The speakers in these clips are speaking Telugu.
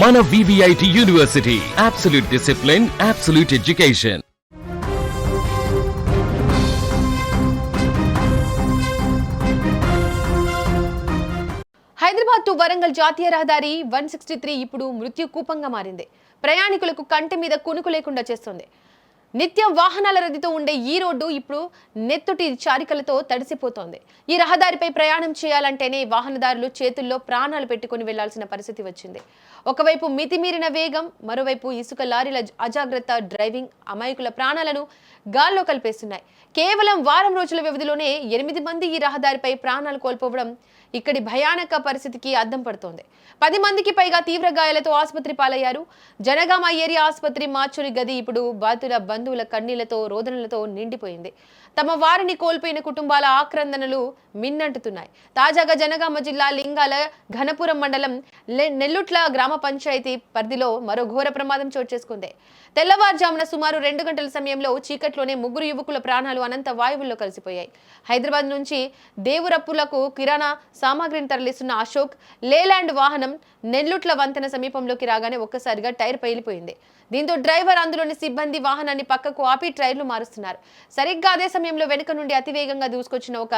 మన VVIT university, absolute discipline, absolute education. Hyderabad to Warangal జాతీయ రహదారి 163 ఇప్పుడు మృత్యు కూపంగా మారింది. ప్రయాణికులకు కంటి మీద కునుకు లేకుండా చేస్తుంది. నిత్యం వాహనాల రద్దీతో ఉండే ఈ రోడ్డు ఇప్పుడు నెత్తుటి చారికలతో తడిసిపోతోంది. ఈ రహదారిపై ప్రయాణం చేయాలంటేనే వాహనదారులు చేతుల్లో ప్రాణాలు పెట్టుకుని వెళ్లాల్సిన పరిస్థితి వచ్చింది. ఒకవైపు మితిమీరిన వేగం, మరోవైపు ఇసుక లారీల అజాగ్రత్త డ్రైవింగ్ అమాయకుల ప్రాణాలను గాల్లో కలిపేస్తున్నాయి. కేవలం వారం రోజుల వ్యవధిలోనే 8 మంది ఈ రహదారిపై ప్రాణాలు కోల్పోవడం ఇక్కడి భయానక పరిస్థితికి అద్దం పడుతోంది. 10 మందికి పైగా తీవ్ర గాయాలతో ఆసుపత్రి పాలయ్యారు. జనగామ ఏరియా ఆసుపత్రి మార్చురి గది ఇప్పుడు బాధితుల బంధువుల కన్నీళ్లతో రోదనలతో నిండిపోయింది. తమ వారిని కోల్పోయిన కుటుంబాల ఆక్రందనలు మిన్నంటుతున్నాయి. తాజాగా జనగామ జిల్లా లింగాల ఘనపురం మండలం నెల్లుట్ల గ్రామ పంచాయతీ పరిధిలో మరో ఘోర ప్రమాదం చోటు చేసుకుంది. తెల్లవారుజామున సుమారు 2 గంటల సమయంలో చీకట్లోనే 3 యువకుల ప్రాణాలు అనంత వాయువుల్లో కలిసిపోయాయి. హైదరాబాద్ నుంచి దేవురప్పులకు కిరాణా సామాగ్రిని తరలిస్తున్న అశోక్ లేలాండ్ వాహనం నెల్లుట్ల వంతెన సమీపంలోకి రాగానే ఒక్కసారిగా టైర్ పగిలిపోయింది. దీంతో డ్రైవర్, అందులోని సిబ్బంది వాహనాన్ని పక్కకు ఆపి టైర్లు మారుస్తున్నారు. సరిగ్గా అదే సమయంలో వెనుక నుండి అతివేగంగా దూసుకొచ్చిన ఒక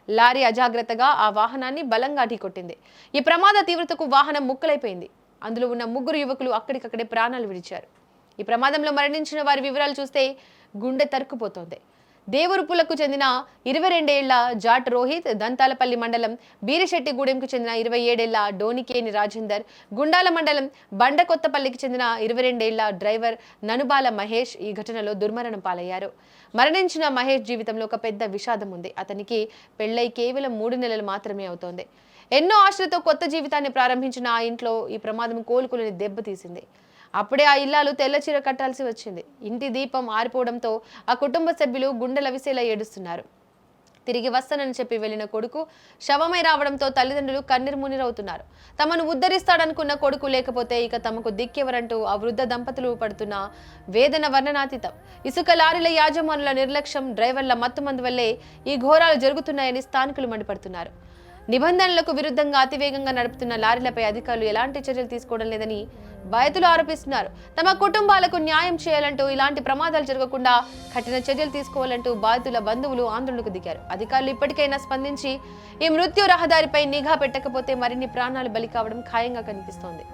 లారీ అజాగ్రత్తగా ఆ వాహనాన్ని బలంగా ఢీకొట్టింది. ఈ ప్రమాద తీవ్రతకు వాహనం ముక్కలైపోయింది. అందులో ఉన్న 3 యువకులు అక్కడికక్కడే ప్రాణాలు విడిచారు. ఈ ప్రమాదంలో మరణించిన వారి వివరాలు చూస్తే గుండె తరుక్కుపోతోంది. దేవురుపులకు చెందిన 22 ఏళ్ల జాట్ రోహిత్, దంతాలపల్లి మండలం బీరిశెట్టిగూడెంకు చెందిన 27 ఏళ్ల డోనికేని రాజేందర్, గుండాల మండలం బండకొత్తపల్లికి చెందిన 22 ఏళ్ల డ్రైవర్ ననుబాల మహేష్ ఈ ఘటనలో దుర్మరణం పాలయ్యారు. మరణించిన మహేష్ జీవితంలో ఒక పెద్ద విషాదం ఉంది. అతనికి పెళ్లై కేవలం 3 నెలలు మాత్రమే అవుతోంది. ఎన్నో ఆశలతో కొత్త జీవితాన్ని ప్రారంభించిన ఆ ఇంట్లో ఈ ప్రమాదం కోలుకులని దెబ్బతీసింది. అప్పుడే ఆ ఇల్లాలు తెల్ల చీర కట్టాల్సి వచ్చింది. ఇంటి దీపం ఆరిపోవడంతో ఆ కుటుంబ సభ్యులు గుండెల విసేలా ఏడుస్తున్నారు. తిరిగి వస్తానని చెప్పి వెళ్లిన కొడుకు శవమై రావడంతో తల్లిదండ్రులు కన్నీరుమున్నీరవుతున్నారు. తమను ఉద్ధరిస్తాడనుకున్న కొడుకు లేకపోతే ఇక తమకు దిక్కెవరంటూ ఆ వృద్ధ దంపతులు పడుతున్న వేదన వర్ణనాతీతం. ఇసుక లారీల యాజమానుల నిర్లక్ష్యం, డ్రైవర్ల మత్తుమందు వల్లే ఈ ఘోరాలు జరుగుతున్నాయని స్థానికులు మండిపడుతున్నారు. నిబంధనలకు విరుద్ధంగా అతివేగంగా నడుపుతున్న లారీలపై అధికారులు ఎలాంటి చర్యలు తీసుకోవడం లేదని బాధితులు ఆరోపిస్తున్నారు. తమ కుటుంబాలకు న్యాయం చేయాలంటూ ఇలాంటి ప్రమాదాలు జరగకుండా కఠిన చర్యలు తీసుకోవాలంటూ బాధితుల బంధువులు ఆందోళనకు దిగారు. అధికారులు ఇప్పటికైనా స్పందించి ఈ మృత్యు రహదారిపై నిఘా పెట్టకపోతే మరిన్ని ప్రాణాలు బలి కావడం ఖాయంగా కనిపిస్తోంది.